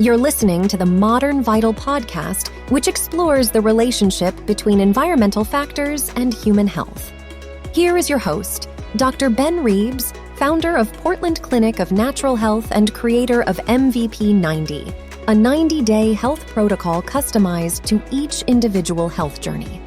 You're listening to the Modern Vital podcast, which explores the relationship between environmental factors and human health. Here is your host, Dr. Ben Reebs, founder of Portland Clinic of Natural Health and creator of MVP 90, a 90-day health protocol customized to each individual health journey.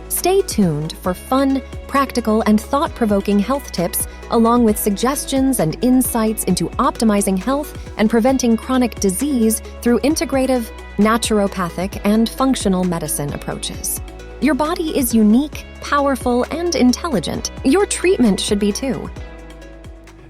Stay tuned for fun, practical, and thought-provoking health tips, along with suggestions and insights into optimizing health and preventing chronic disease through integrative, naturopathic, and functional medicine approaches. Your body is unique, powerful, and intelligent. Your treatment should be too.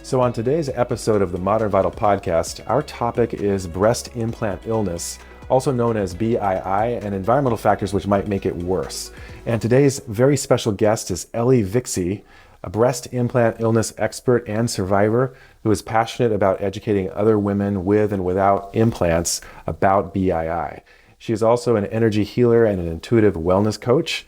So on today's episode of the Modern Vital podcast, our topic is breast implant illness, also known as BII, and environmental factors which might make it worse. And today's very special guest is Ellie Vixie, a breast implant illness expert and survivor who is passionate about educating other women with and without implants about BII. She is also an energy healer and an intuitive wellness coach.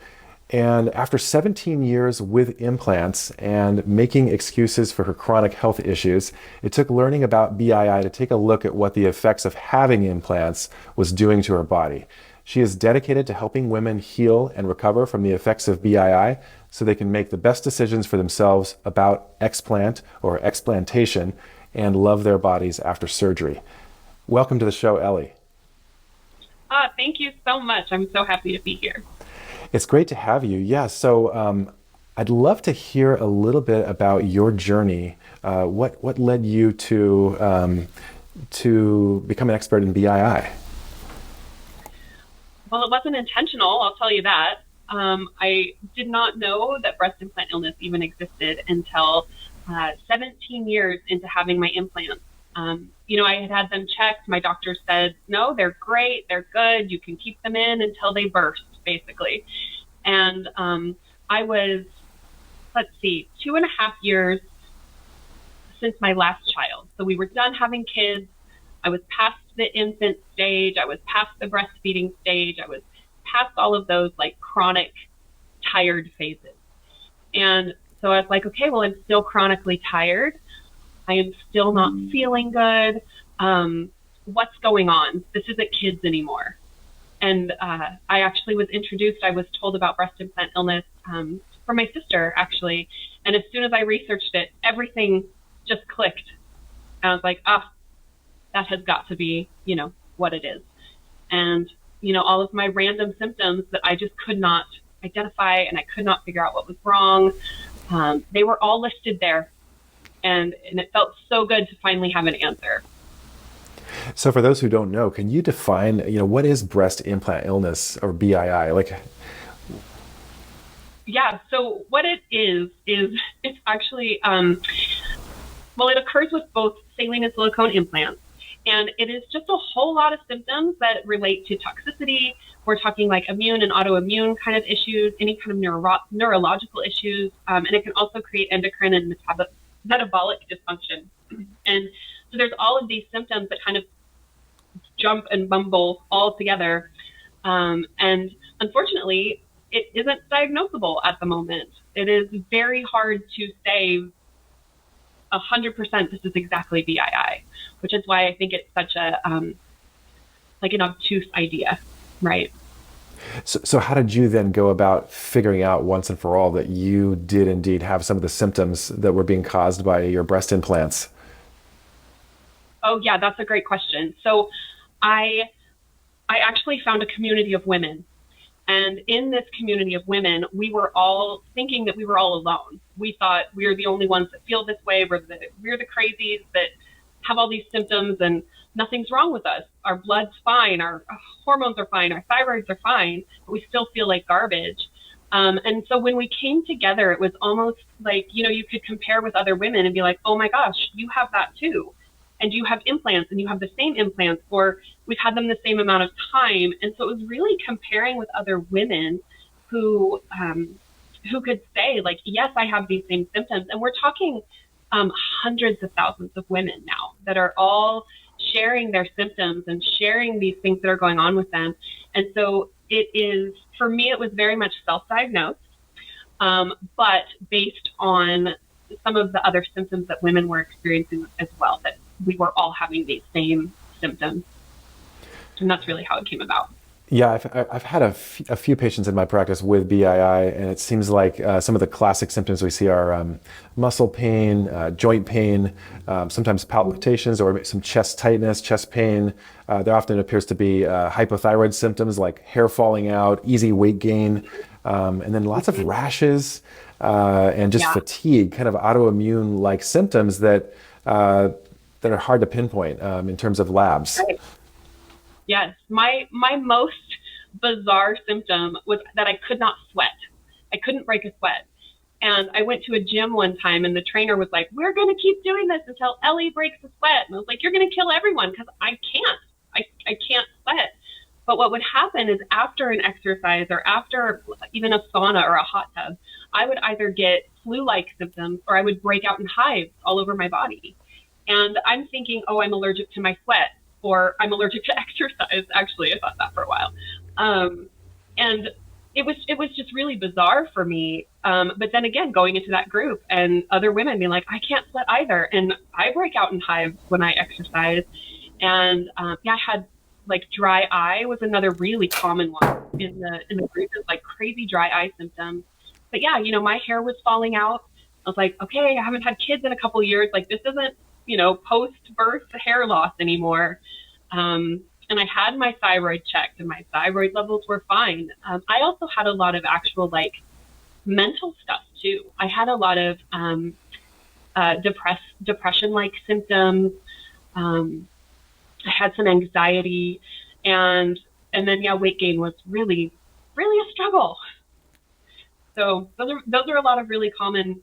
And after 17 years with implants and making excuses for her chronic health issues, it took learning about BII to take a look at what the effects of having implants was doing to her body. She is dedicated to helping women heal and recover from the effects of BII so they can make the best decisions for themselves about explant or explantation and love their bodies after surgery. Welcome to the show, Ellie. Thank you so much. I'm so happy to be here. It's great to have you. Yeah, so I'd love to hear a little bit about your journey. What led you to become an expert in BII? Well, it wasn't intentional, I'll tell you that. I did not know that breast implant illness even existed until 17 years into having my implants. I had them checked. My doctor said, no, they're great, they're good. You can keep them in until they burst, basically. And I was, 2.5 years since my last child. So we were done having kids. I was past the infant stage. I was past the breastfeeding stage. I was past all of those chronic tired phases. And so I was like, okay, well, I'm still chronically tired. I am still not feeling good. What's going on? This isn't kids anymore. And I actually was introduced, I was told about breast implant illness from my sister, actually. And as soon as I researched it, everything just clicked. And I was like, that has got to be, what it is. And, all of my random symptoms that I just could not identify and I could not figure out what was wrong, they were all listed there. And it felt so good to finally have an answer. So for those who don't know, can you define, what is breast implant illness or BII? Yeah, so what it is it's actually, it occurs with both saline and silicone implants. And it is just a whole lot of symptoms that relate to toxicity. We're talking immune and autoimmune kind of issues, any kind of neurological issues. And it can also create endocrine and metabolic dysfunction. And so there's all of these symptoms that kind of jump and bumble all together. And unfortunately, it isn't diagnosable at the moment. It is very hard to say 100% this is exactly BII, which is why I think it's such a an obtuse idea, right? So how did you then go about figuring out once and for all that you did indeed have some of the symptoms that were being caused by your breast implants? Oh, yeah, that's a great question. So I actually found a community of women. And in this community of women, we were all thinking that we were all alone. We thought we were the only ones that feel this way. We're the crazies that have all these symptoms and nothing's wrong with us. Our blood's fine. Our hormones are fine. Our thyroids are fine, but we still feel like garbage. And so when we came together, it was almost like, you could compare with other women and be like, oh my gosh, you have that too. And you have implants and you have the same implants, or we've had them the same amount of time. And so it was really comparing with other women who could say yes, I have these same symptoms. And we're talking hundreds of thousands of women now that are all sharing their symptoms and sharing these things that are going on with them. And so it is, for me, it was very much self-diagnosed, but based on some of the other symptoms that women were experiencing as well, that we were all having these same symptoms. And that's really how it came about. Yeah, I've had a few patients in my practice with BII, and it seems like some of the classic symptoms we see are muscle pain, joint pain, sometimes palpitations or some chest tightness, chest pain. There often appears to be hypothyroid symptoms like hair falling out, easy weight gain, and then lots of rashes and just fatigue, kind of autoimmune-like symptoms that are hard to pinpoint in terms of labs. Right. Yes, my most bizarre symptom was that I could not sweat. I couldn't break a sweat. And I went to a gym one time and the trainer was like, we're going to keep doing this until Ellie breaks a sweat. And I was like, you're going to kill everyone because I can't. I can't sweat. But what would happen is after an exercise or after even a sauna or a hot tub, I would either get flu-like symptoms or I would break out in hives all over my body. And I'm thinking, oh, I'm allergic to my sweat. Or I'm allergic to exercise. Actually, I thought that for a while. And it was just really bizarre for me. But then again, going into that group and other women being like, I can't sweat either. And I break out in hives when I exercise. And I had like dry eye was another really common one in the group. It was like crazy dry eye symptoms. But yeah, my hair was falling out. I was like, okay, I haven't had kids in a couple of years. Like this isn't, post-birth hair loss anymore. And I had my thyroid checked and my thyroid levels were fine. I also had a lot of actual like mental stuff too. I had a lot of depression-like symptoms. I had some anxiety and then weight gain was really, really a struggle. So those are a lot of really common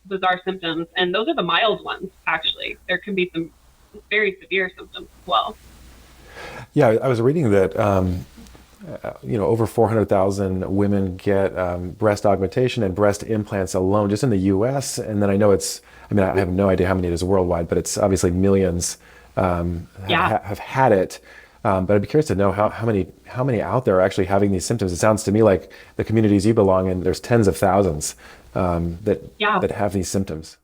bizarre symptoms, and those are the mild ones. Actually, there can be some very severe symptoms as well. Yeah, I was reading that over 400,000 women get breast augmentation and breast implants alone just in the U.S. And then I have no idea how many it is worldwide, but it's obviously millions have had it. But I'd be curious to know how many out there are actually having these symptoms. It sounds to me like the communities you belong in, there's tens of thousands that have these symptoms.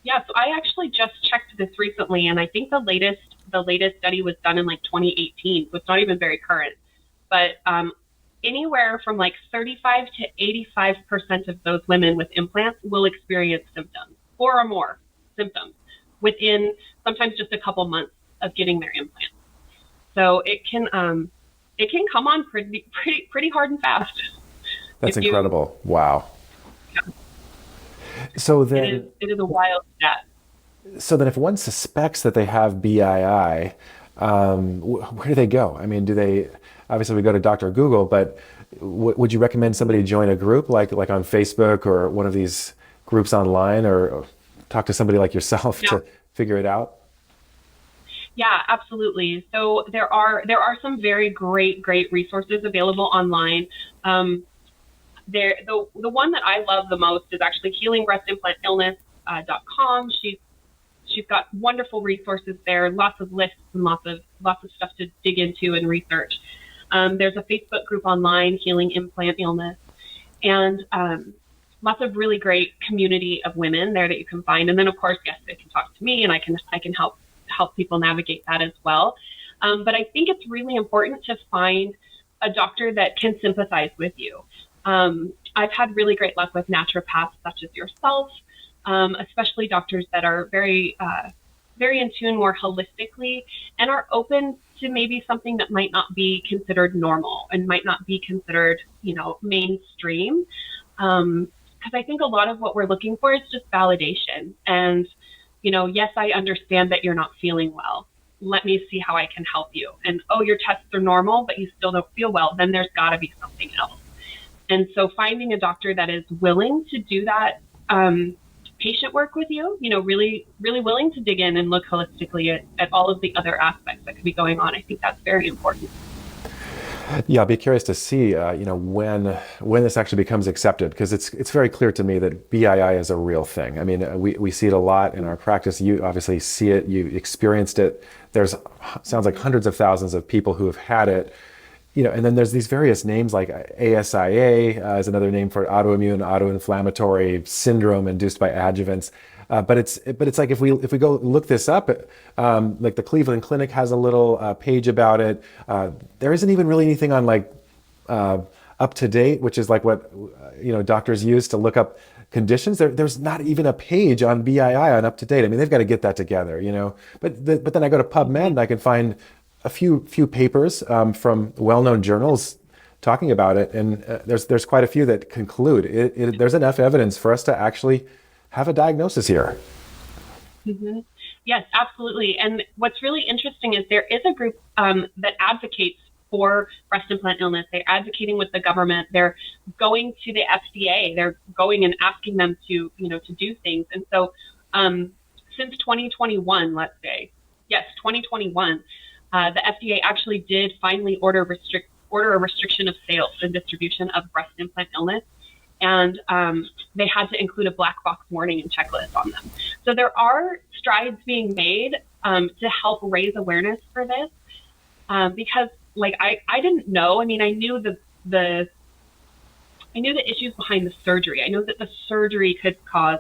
Yeah, so I actually just checked this recently, and I think the latest study was done in like 2018, so it's not even very current. But anywhere from like 35 to 85% of those women with implants will experience symptoms, 4 or more symptoms, within sometimes just a couple months of getting their implant. So it can come on pretty hard and fast. That's incredible. Wow. Yeah. So then it is a wild stat. So then if one suspects that they have BII, where do they go? I mean, obviously we go to Dr. Google, but would you recommend somebody join a group like on Facebook or one of these groups online, or talk to somebody like yourself to figure it out? Yeah, absolutely. So there are some very great resources available online. The one that I love the most is actually healingbreastimplantillness.com. She's got wonderful resources there, lots of lists and lots of stuff to dig into and research. There's a Facebook group online, Healing Implant Illness, and lots of really great community of women there that you can find. And then of course, yes, they can talk to me and I can help people navigate that as well. But I think it's really important to find a doctor that can sympathize with you. I've had really great luck with naturopaths such as yourself, especially doctors that are very in tune more holistically and are open to maybe something that might not be considered normal and might not be considered, mainstream. Because I think a lot of what we're looking for is just validation. And, yes, I understand that you're not feeling well. Let me see how I can help you. And, oh, your tests are normal, but you still don't feel well. Then there's got to be something else. And so finding a doctor that is willing to do that patient work with you, really, really willing to dig in and look holistically at all of the other aspects that could be going on. I think that's very important. Yeah, I'll be curious to see, when this actually becomes accepted, because it's very clear to me that BII is a real thing. I mean, we see it a lot in our practice. You obviously see it, you experienced it. Sounds like hundreds of thousands of people who have had it. and then there's these various names like ASIA is another name for autoinflammatory syndrome induced by adjuvants. But it's like if we go look this up, like the Cleveland Clinic has a little page about it. There isn't even really anything on like Up to Date, which is like what doctors use to look up conditions. There's not even a page on BII on Up to Date. I mean, they've got to get that together, But then I go to PubMed and I can find a few papers from well-known journals talking about it, and there's quite a few that conclude there's enough evidence for us to actually have a diagnosis here. Mm-hmm. Yes, absolutely. And what's really interesting is there is a group that advocates for breast implant illness. They're advocating with the government. They're going to the FDA. They're going and asking them to do things. And so since 2021, let's say, yes, 2021, the FDA actually did finally order a restriction of sales and distribution of breast implant illness. And they had to include a black box warning and checklist on them. So there are strides being made to help raise awareness for this because, like, I didn't know. I mean, I knew the issues behind the surgery. I know that the surgery could cause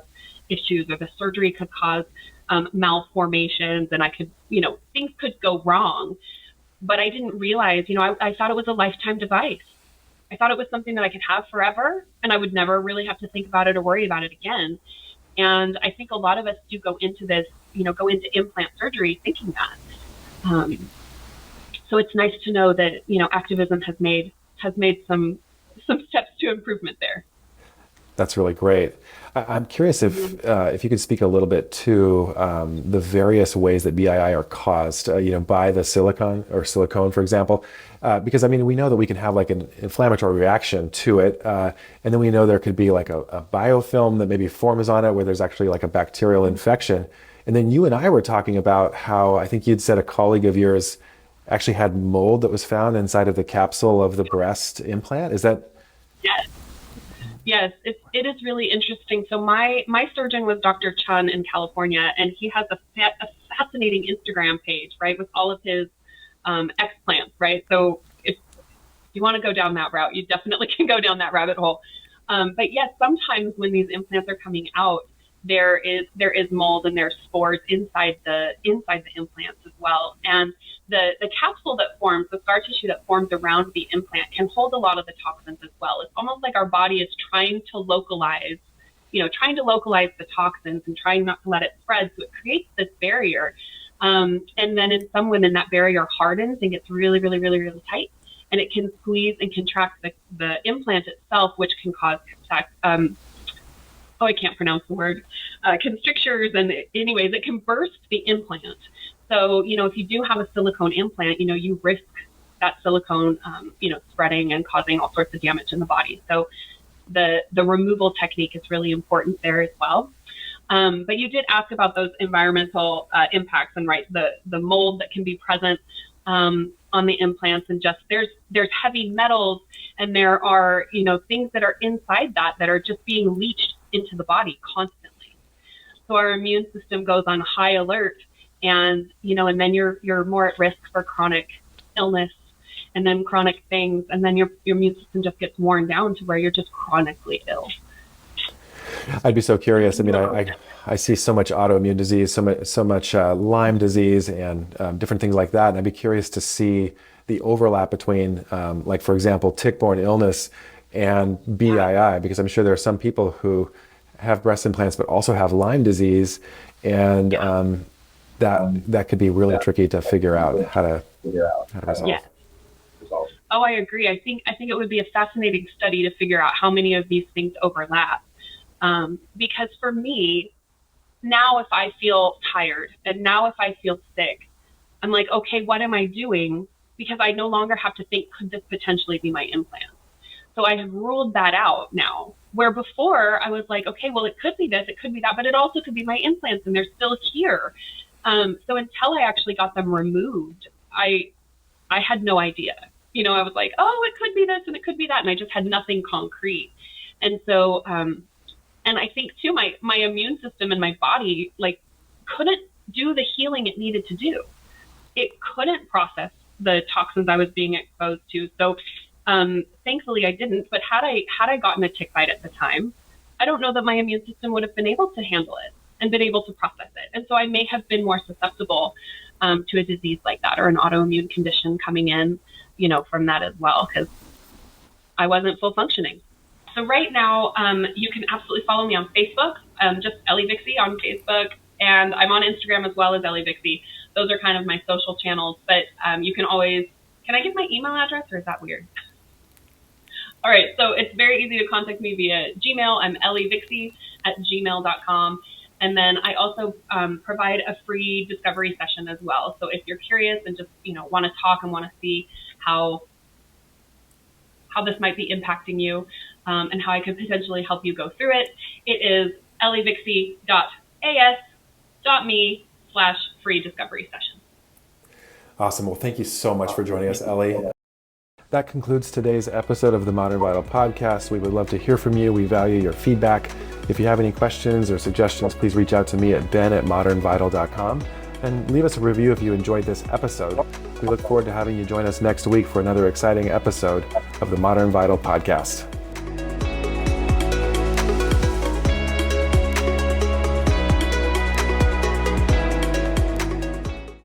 issues, or the surgery could cause malformations, and things could go wrong. But I didn't realize, I thought it was a lifetime device. I thought it was something that I could have forever, and I would never really have to think about it or worry about it again. And I think a lot of us do go into this, go into implant surgery thinking that. So it's nice to know that, activism has made some steps to improvement there. That's really great. I'm curious if you could speak a little bit to the various ways that BII are caused, by the silicone, for example, because we know that we can have like an inflammatory reaction to it, and then we know there could be like a biofilm that maybe forms on it where there's actually like a bacterial infection. And then you and I were talking about how I think you'd said a colleague of yours actually had mold that was found inside of the capsule of the breast implant. Is that? Yes, it is really interesting. So my surgeon was Dr. Chun in California, and he has a fascinating Instagram page, right, with all of his explants, right? So if you want to go down that route, you definitely can go down that rabbit hole. But yes, sometimes when these implants are coming out, there is mold and there's spores inside the implants as well. And the capsule that forms, the scar tissue that forms around the implant, can hold a lot of the toxins as well. It's almost like our body is trying to localize the toxins and trying not to let it spread. So it creates this barrier. And then in some women, that barrier hardens and gets really, really, really, really tight. And it can squeeze and contract the implant itself, which can cause I can't pronounce the word, constrictures. And anyways, it can burst the implant. So, if you do have a silicone implant, you risk that silicone, spreading and causing all sorts of damage in the body. So the removal technique is really important there as well. But you did ask about those environmental impacts, and right, the mold that can be present on the implants, and just there's heavy metals, and there are, things that are inside that are just being leached into the body constantly. So our immune system goes on high alert, and and then you're more at risk for chronic illness, and then chronic things, and then your immune system just gets worn down to where you're just chronically ill. I'd be so curious. I see so much autoimmune disease, so much Lyme disease, and different things like that. And I'd be curious to see the overlap between, like, for example, tick-borne illness and BII, because I'm sure there are some people who have breast implants but also have Lyme disease, and that could be really tricky to figure out how to resolve. Yeah. Oh, I agree. I think it would be a fascinating study to figure out how many of these things overlap. Because for me, now if I feel tired and now if I feel sick, I'm like, okay, what am I doing? Because I no longer have to think, could this potentially be my implant? So I have ruled that out now, where before I was like, okay, well, it could be this, it could be that, but it also could be my implants, and they're still here. So until I actually got them removed, I had no idea. I was like, oh, it could be this and it could be that, and I just had nothing concrete. And so, and I think too, my immune system and my body, like, couldn't do the healing it needed to do. It couldn't process the toxins I was being exposed to. So thankfully I didn't, but had I gotten a tick bite at the time, I don't know that my immune system would have been able to handle it and been able to process it. And so I may have been more susceptible to a disease like that, or an autoimmune condition coming in, from that as well, because I wasn't full functioning. So right now, you can absolutely follow me on Facebook, just Ellie Vixie on Facebook, and I'm on Instagram as well as Ellie Vixie. Those are kind of my social channels, but you can always, can I give my email address, or is that weird? All right, so it's very easy to contact me via Gmail. I'm ellievixie@gmail.com. And then I also provide a free discovery session as well. So if you're curious and just want to talk and want to see how this might be impacting you, and how I could potentially help you go through it, it is ellievixie.as.me/free discovery session. Awesome. Well, thank you so much for joining us, Ellie. That concludes today's episode of the Modern Vital Podcast. We would love to hear from you. We value your feedback. If you have any questions or suggestions, please reach out to me at ben@modernvital.com and leave us a review if you enjoyed this episode. We look forward to having you join us next week for another exciting episode of the Modern Vital Podcast.